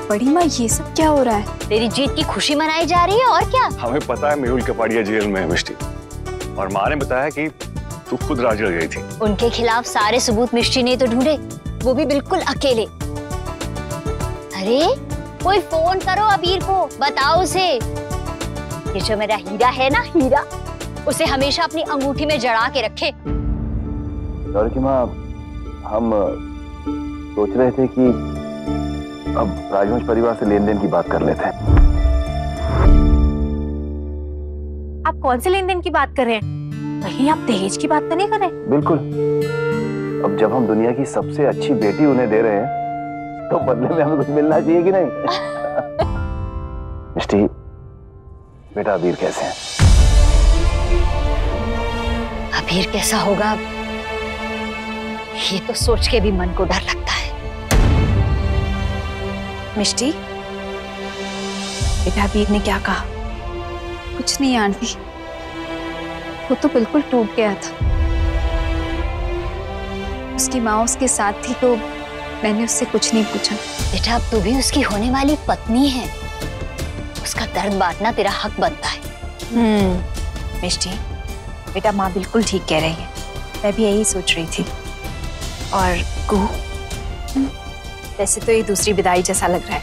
बड़ी माँ ये सब क्या हो रहा है? तेरी जीत की खुशी मनाई जा रही है और क्या? हमें पता है मेहुल कपाड़िया जेल में है मिष्टी, और माँ ने बताया कि तू खुद राजगढ़ गई थी। उनके खिलाफ सारे सबूत मिष्टी ने तो ढूंढे, वो भी बिल्कुल अकेले। अरे कोई फोन करो अबीर को, बताओ उसे ये जो मेरा हीरा है ना, हीरा, उसे हमेशा अपनी अंगूठी में जड़ा के रखे। और कि माँ, हम सोच रहे थे कि अब राजवंश परिवार से लेन देन की बात कर लेते हैं। आप कौन से लेन देन की बात कर रहे हैं? कहीं आप दहेज की बात तो नहीं कर रहे? बिल्कुल। अब जब हम दुनिया की सबसे अच्छी बेटी उन्हें दे रहे हैं तो बदले में हमें कुछ मिलना चाहिए कि नहीं? मिष्टी, बेटा अबीर कैसे हैं? अबीर कैसा होगा ये तो सोच के भी मन को डर लगता है। मिष्टी, बेटा अबीर ने क्या कहा? कुछ नहीं आंटी, वो तो बिल्कुल टूट गया था। उसकी माँ उसके साथ थी तो मैंने उससे कुछ नहीं पूछा। बेटा अब तू भी उसकी होने वाली पत्नी है, उसका दर्द बांटना तेरा हक बनता है। मिष्टी, बेटा माँ बिल्कुल ठीक कह रही है, मैं भी यही सोच रही थी। और कुहू, वैसे तो ये दूसरी विदाई जैसा लग रहा है,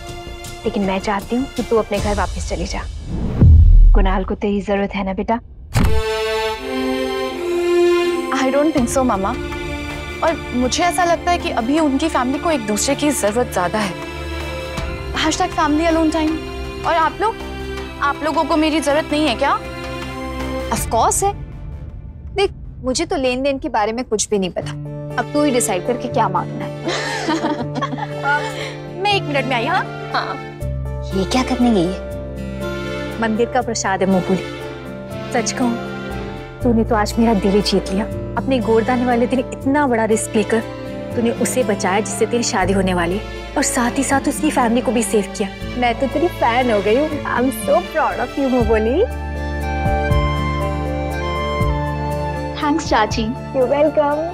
लेकिन मैं चाहती हूँ कि तू अपने घर वापस चली जा। कुणाल को तेरी जरूरत है ना बेटा? आई डोंट थिंक सो मामा, और मुझे ऐसा लगता है कि अभी उनकी फैमिली को एक दूसरे की जरूरत ज्यादा है। #Family alone time. और आप लोगों को मेरी जरूरत नहीं है क्या? ऑफ कोर्स है। देख, मुझे तो लेन देन के बारे में कुछ भी नहीं पता, अब तू ही डिसाइड करके क्या मांगना है। मैं 1 मिनट में आई। हाँ, ये क्या करने गई है? मंदिर का प्रसाद है मुंहफुली। सच कहूं, तूने तो आज मेरा दिल ही जीत लिया। अपने गोरदाने वाले दिन इतना बड़ा रिस्क लेकर तूने उसे बचाया जिससे तेरी शादी होने वाली है, और साथ ही साथ उसकी फैमिली को भी सेव किया। मैं तो तेरी फैन हो गई हूँ। I am so proud of you मुंहफुली। थैंक्स चाची। You welcome.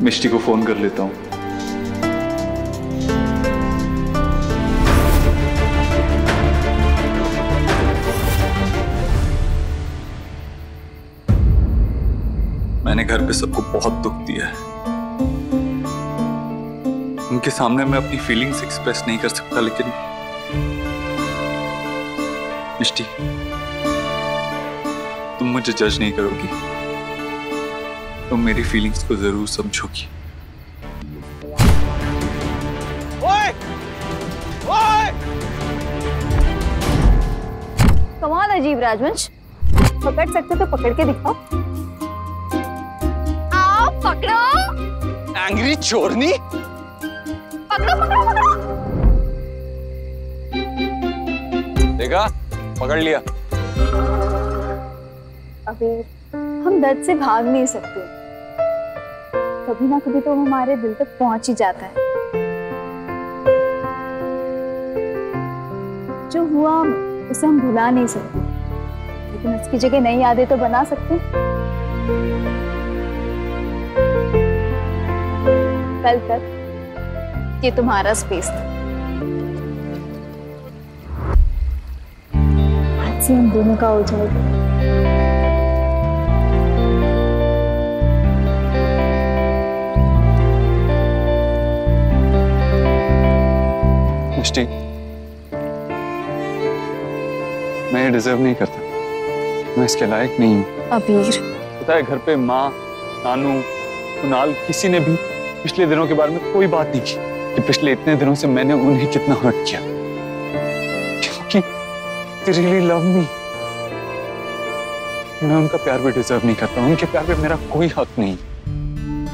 मिष्टी को फोन कर लेता हूँ। मैंने घर पे सबको बहुत दुख दिया है, उनके सामने मैं अपनी फीलिंग्स एक्सप्रेस नहीं कर सकता, लेकिन मिष्टी, तुम मुझे जज नहीं करोगी, तुम मेरी फीलिंग्स को जरूर समझोगी। ओए! ओए! कमाल अजीब राजवंश, पकड़ सकते तो पकड़ के दिखाओ। आओ पकड़ो। एंग्री चोरनी, पकड़ो पकड़ो पकड़ो। देखा, पकड़ लिया। अभी हम दर्द से भाग नहीं सकते, कभी ना कभी तो हमारे दिल तक पहुंच ही जाता है। जो हुआ उसे हम भुला नहीं सकते, लेकिन उसकी जगह नई यादें तो बना सकते। कल तक ये तुम्हारा स्पेस था, आज से हम दोनों का हो जाएगा। मिष्टी, मैं ये डिजर्व नहीं करता, मैं इसके लायक नहीं हूँ। अबीर, पता है, घर पे माँ, नानू, कुणाल, किसी ने भी पिछले दिनों के बारे में कोई बात नहीं की कि पिछले इतने दिनों से मैंने उन्हें कितना हर्ट किया, क्योंकि they really love me। मैं उनका प्यार भी डिजर्व नहीं करता, उनके प्यार पे मेरा कोई हक नहीं।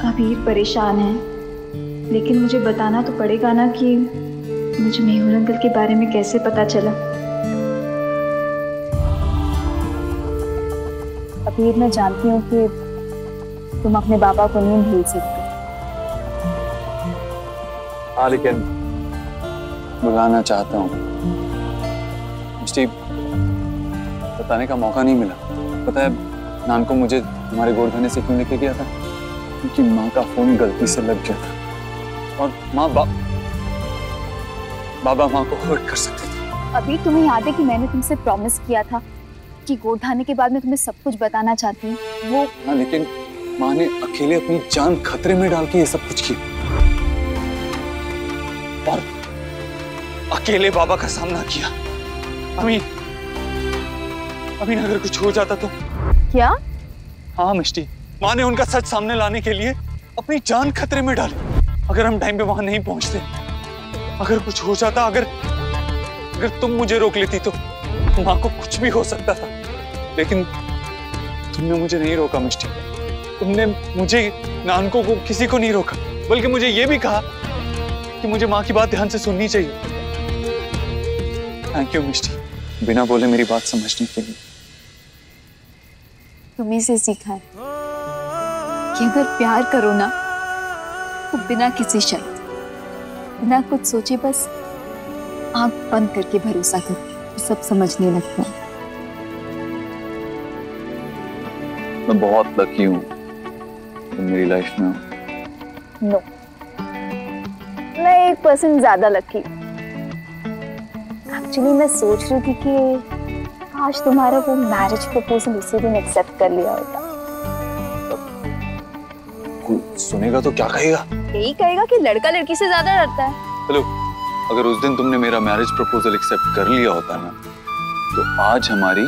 अबीर परेशान है, लेकिन मुझे बताना तो पड़ेगा ना कि मुझे मेहुल अंकल के बारे में कैसे पता चला। अबीर, मैं जानती हूँ कि तुम अपने बाबा को नहीं भूल सकते, हाँ, लेकिन बुलाना चाहता हूँ। मिष्टी, बताने का मौका नहीं मिला। पता है नान को मुझे तुम्हारे गोरखाने से क्यों लेके गया था? क्योंकि माँ का फोन गलती से लग गया था और बाबा माँ को हर्ट कर सकते थे। अबीर, तुम्हें याद है कि मैंने तुमसे प्रॉमिस किया था कि गोरखाने के बाद मैं तुम्हें सब कुछ बताना चाहती हूँ। वो हाँ, लेकिन माँ ने अकेले अपनी जान खतरे में डाल के ये सब कुछ किया और अकेले बाबा का सामना किया। अमीन, अगर कुछ हो जाता तो? क्या? हाँ मिष्टी, माँ ने उनका सच सामने लाने के लिए अपनी जान खतरे में डाली। अगर हम टाइम पे वहां नहीं पहुंचते, अगर कुछ हो जाता, अगर तुम मुझे रोक लेती तो माँ को कुछ भी हो सकता था, लेकिन तुमने मुझे नहीं रोका मिष्टी। तुमने मुझे, नान को किसी को नहीं रोका, बल्कि मुझे ये भी कहा कि मुझे माँ की बात ध्यान से सुननी चाहिए। थैंक यू मिष्टी, बिना बोले मेरी बात समझने के लिए। तुम्हीं से सीखा है कि अगर प्यार करो ना तो बिना किसी शर्त, बिना कुछ सोचे बस आंख बंद करके भरोसा करो, सब समझने लगता है। मैं बहुत लकी हूँ तुम मेरी लाइफ में हो। नो, मैं 1% ज्यादा लकी। एक्चुअली मैं सोच रही थी कि काश तुम्हारा वो मैरिज प्रपोजल उसी दिन एक्सेप्ट कर लिया होता। कोई सुनेगा तो क्या कहेगा? यही कहेगा कि लड़का लड़की से ज्यादा डरता है। हेलो, अगर उस दिन तुमने मेरा मैरिज प्रपोजल एक्सेप्ट कर लिया होता ना, तो आज हमारी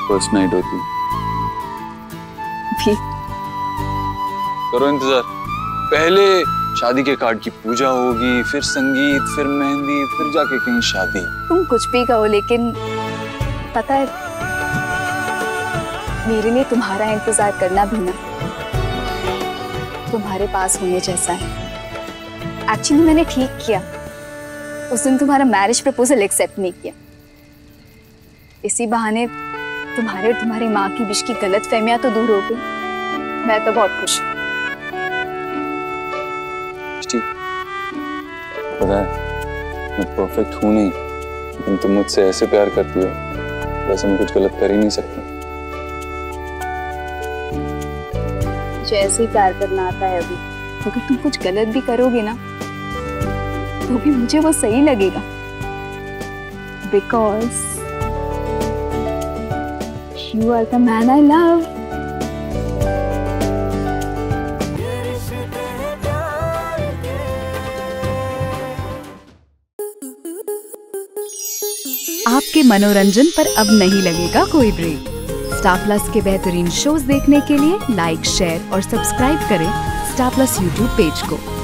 फर्स्ट नाइट होती। भी करो इंतजार, पहले शादी के कार्ड की पूजा होगी, फिर संगीत, फिर मेहंदी, फिर जाके कहीं शादी। तुम कुछ भी कहो, लेकिन पता है मेरे लिए तुम्हारा इंतजार करना भी ना तुम्हारे पास होने जैसा है। एक्चुअली मैंने ठीक किया उस दिन तुम्हारा मैरिज प्रपोजल एक्सेप्ट नहीं किया। इसी बहाने तुम्हारे और तुम्हारी माँ की बीच की गलतफहमियां तो दूर हो गई। मैं तो बहुत खुश हूँ। पता है मैं परफेक्ट हूँ नहीं, लेकिन तुम मुझसे ऐसे प्यार करती हो, वैसे मैं कुछ गलत कर ही नहीं सकता। मुझे ऐसे ही प्यार करना आता है। अभी अगर तुम कुछ गलत भी करोगे ना तो भी मुझे वो सही लगेगा, because you are the man I love. आपके मनोरंजन पर अब नहीं लगेगा कोई ब्रेक। स्टार प्लस के बेहतरीन शोज देखने के लिए लाइक, शेयर और सब्सक्राइब करें स्टार प्लस यूट्यूब पेज को।